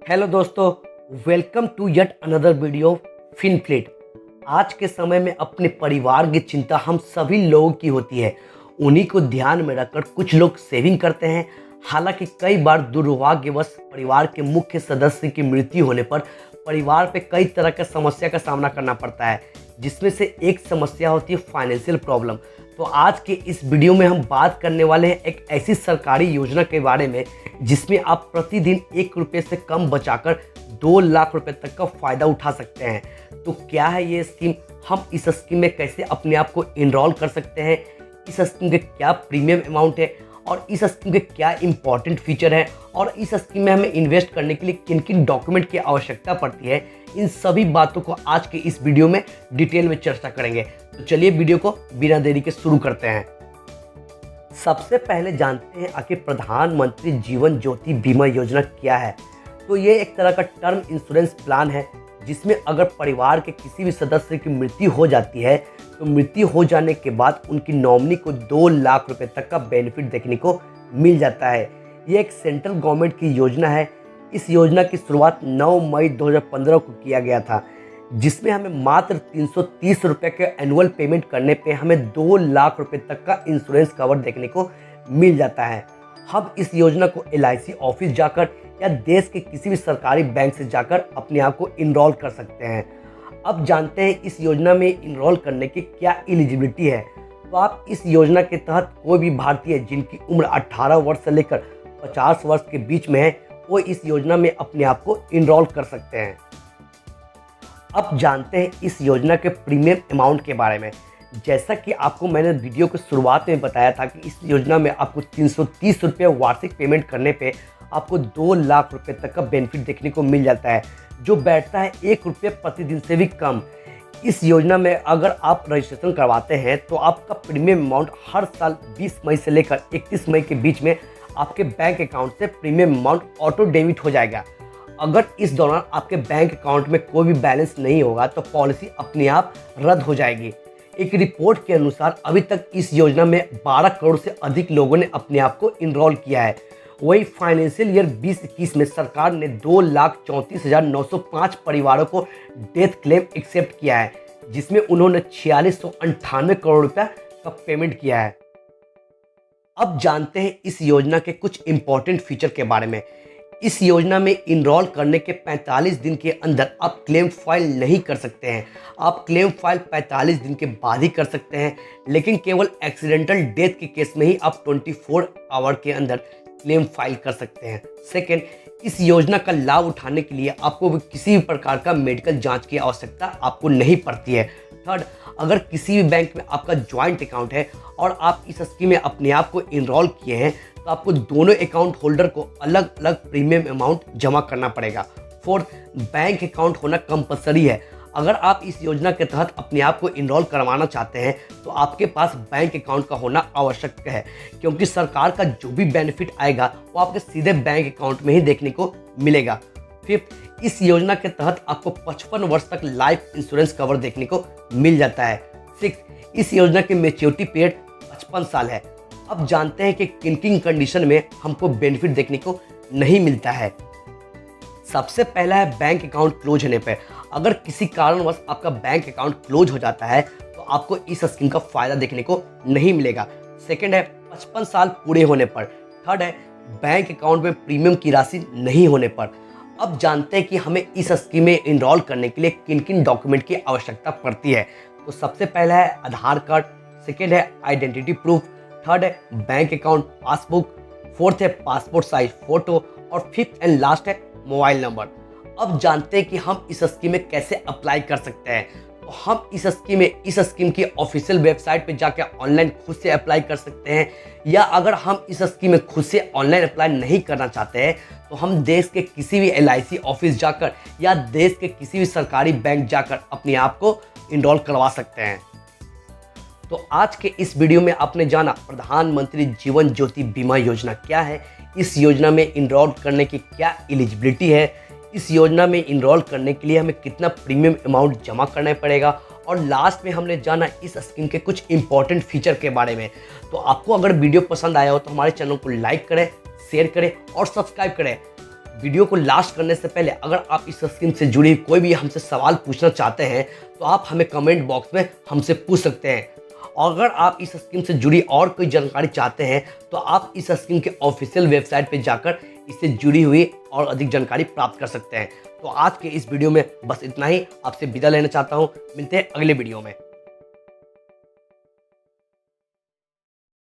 Hello दोस्तों, welcome to yet another video फिनफ्लिट। आज के समय में अपने परिवार की चिंता हम सभी लोगों की होती है। उन्हीं को ध्यान में रखकर कुछ लोग सेविंग करते हैं। हालांकि कई बार दुर्भाग्यवश परिवार के मुख्य सदस्य की मृत्यु होने पर परिवार पे कई तरह की समस्या का सामना करना पड़ता है, जिसमें से एक समस्या होती है फाइनेंशियल प्रॉब्लम। तो आज के इस वीडियो में हम बात करने वाले हैं एक ऐसी सरकारी योजना के बारे में जिसमें आप प्रतिदिन 1 रुपये से कम बचाकर 2 लाख रुपए तक का फ़ायदा उठा सकते हैं। तो क्या है ये स्कीम, हम इस स्कीम में कैसे अपने आप को इनरोल कर सकते हैं, इस स्कीम के क्या प्रीमियम अमाउंट है और इस स्कीम के क्या इंपॉर्टेंट फीचर है और इस स्कीम में हमें इन्वेस्ट करने के लिए किन किन डॉक्यूमेंट की आवश्यकता पड़ती है, इन सभी बातों को आज के इस वीडियो में डिटेल में चर्चा करेंगे। तो चलिए वीडियो को बिना देरी के शुरू करते हैं। सबसे पहले जानते हैं आखिर प्रधानमंत्री जीवन ज्योति बीमा योजना क्या है। तो ये एक तरह का टर्म इंश्योरेंस प्लान है जिसमें अगर परिवार के किसी भी सदस्य की मृत्यु हो जाती है तो मृत्यु हो जाने के बाद उनकी नॉमिनी को 2 लाख रुपए तक का बेनिफिट देखने को मिल जाता है। ये एक सेंट्रल गवर्नमेंट की योजना है। इस योजना की शुरुआत 9 मई 2015 को किया गया था, जिसमें हमें मात्र 330 रुपये के एनुअल पेमेंट करने पे हमें 2 लाख रुपए तक का इंश्योरेंस कवर देखने को मिल जाता है। हम इस योजना को LIC ऑफिस जाकर या देश के किसी भी सरकारी बैंक से जाकर अपने आप को इनरोल कर सकते हैं। अब जानते हैं इस योजना में इनरोल करने की क्या एलिजिबिलिटी है। तो आप इस योजना के तहत कोई भी भारतीय जिनकी उम्र 18 वर्ष से लेकर 50 वर्ष के बीच में है, वो इस योजना में अपने आप को इनरोल कर सकते हैं। अब जानते हैं इस योजना के प्रीमियम अमाउंट के बारे में। जैसा कि आपको मैंने वीडियो की शुरुआत में बताया था कि इस योजना में आपको 330 रुपये वार्षिक पेमेंट करने पे आपको 2 लाख रुपए तक का बेनिफिट देखने को मिल जाता है, जो बैठता है 1 रुपये प्रतिदिन से भी कम। इस योजना में अगर आप रजिस्ट्रेशन करवाते हैं तो आपका प्रीमियम अमाउंट हर साल 20 मई से लेकर 31 मई के बीच में आपके बैंक अकाउंट से प्रीमियम अमाउंट ऑटो डेबिट हो जाएगा। अगर इस दौरान आपके बैंक अकाउंट में कोई भी बैलेंस नहीं होगा तो पॉलिसी अपने आप रद्द हो जाएगी। एक रिपोर्ट के अनुसार अभी तक इस योजना में 12 करोड़ से अधिक लोगों ने अपने आप को इनरोल किया है। वही फाइनेंशियल ईयर 2021 में सरकार ने 2,34,905 परिवारों को डेथ क्लेम एक्सेप्ट किया है, जिसमें उन्होंने 4698 करोड़ रुपया का पेमेंट किया है। अब जानते हैं इस योजना के कुछ इंपॉर्टेंट फीचर के बारे में। इस योजना में इनरोल करने के 45 दिन के अंदर आप क्लेम फाइल नहीं कर सकते हैं। आप क्लेम फाइल 45 दिन के बाद ही कर सकते हैं, लेकिन केवल एक्सीडेंटल डेथ के केस में ही आप 24 आवर के अंदर क्लेम फाइल कर सकते हैं। सेकेंड, इस योजना का लाभ उठाने के लिए आपको किसी भी प्रकार का मेडिकल जांच की आवश्यकता आपको नहीं पड़ती है। थर्ड, अगर किसी भी बैंक में आपका ज्वाइंट अकाउंट है और आप इस स्कीम में अपने आप को इनरोल किए हैं तो आपको दोनों अकाउंट होल्डर को अलग अलग प्रीमियम अमाउंट जमा करना पड़ेगा। फोर्थ, बैंक अकाउंट होना कंपलसरी है। अगर आप इस योजना के तहत अपने आप को इनरोल करवाना चाहते हैं तो आपके पास बैंक अकाउंट का होना आवश्यक है, क्योंकि सरकार का जो भी बेनिफिट आएगा वो आपके सीधे बैंक अकाउंट में ही देखने को मिलेगा। फिफ्थ, इस योजना के तहत आपको 55 वर्ष तक लाइफ इंश्योरेंस कवर देखने को मिल जाता है। सिक्स, इस योजना की मैच्योरिटी पीरियड 55 साल है। अब जानते हैं कि किन किन कंडीशन में हमको बेनिफिट देखने को नहीं मिलता है। सबसे पहला है बैंक अकाउंट क्लोज होने पर। अगर किसी कारणवश आपका बैंक अकाउंट क्लोज हो जाता है तो आपको इस स्कीम का फायदा देखने को नहीं मिलेगा। सेकंड है 55 साल पूरे होने पर। थर्ड है बैंक अकाउंट में प्रीमियम की राशि नहीं होने पर। अब जानते हैं कि हमें इस स्कीम में इनरोल करने के लिए किन किन डॉक्यूमेंट की आवश्यकता पड़ती है। तो सबसे पहला है आधार कार्ड, सेकेंड है आइडेंटिटी प्रूफ, थर्ड है बैंक अकाउंट पासबुक, फोर्थ है पासपोर्ट साइज फोटो और फिफ्थ एंड लास्ट है मोबाइल नंबर। अब जानते हैं कि हम इस स्कीम में कैसे अप्लाई कर सकते हैं। तो हम इस स्कीम की ऑफिशियल वेबसाइट पे जाकर ऑनलाइन खुद से अप्लाई कर सकते हैं, या अगर हम इस स्कीम में खुद से ऑनलाइन अप्लाई नहीं करना चाहते हैं तो हम देश के किसी भी LIC ऑफिस जाकर या देश के किसी भी सरकारी बैंक जाकर अपने आप को इनरोल करवा सकते हैं। तो आज के इस वीडियो में आपने जाना प्रधानमंत्री जीवन ज्योति बीमा योजना क्या है, इस योजना में इनरोल करने की क्या एलिजिबिलिटी है, इस योजना में इनरोल करने के लिए हमें कितना प्रीमियम अमाउंट जमा करना पड़ेगा, और लास्ट में हमने जाना इस स्कीम के कुछ इंपॉर्टेंट फीचर के बारे में। तो आपको अगर वीडियो पसंद आया हो तो हमारे चैनल को लाइक करें, शेयर करें और सब्सक्राइब करें। वीडियो को लास्ट करने से पहले अगर आप इस स्कीम से जुड़ी कोई भी हमसे सवाल पूछना चाहते हैं तो आप हमें कमेंट बॉक्स में हमसे पूछ सकते हैं। और अगर आप इस स्कीम से जुड़ी और कोई जानकारी चाहते हैं तो आप इस स्कीम के ऑफिशियल वेबसाइट पर जाकर इससे जुड़ी हुई और अधिक जानकारी प्राप्त कर सकते हैं। तो आज के इस वीडियो में बस इतना ही, आपसे विदा लेना चाहता हूँ। मिलते हैं अगले वीडियो में।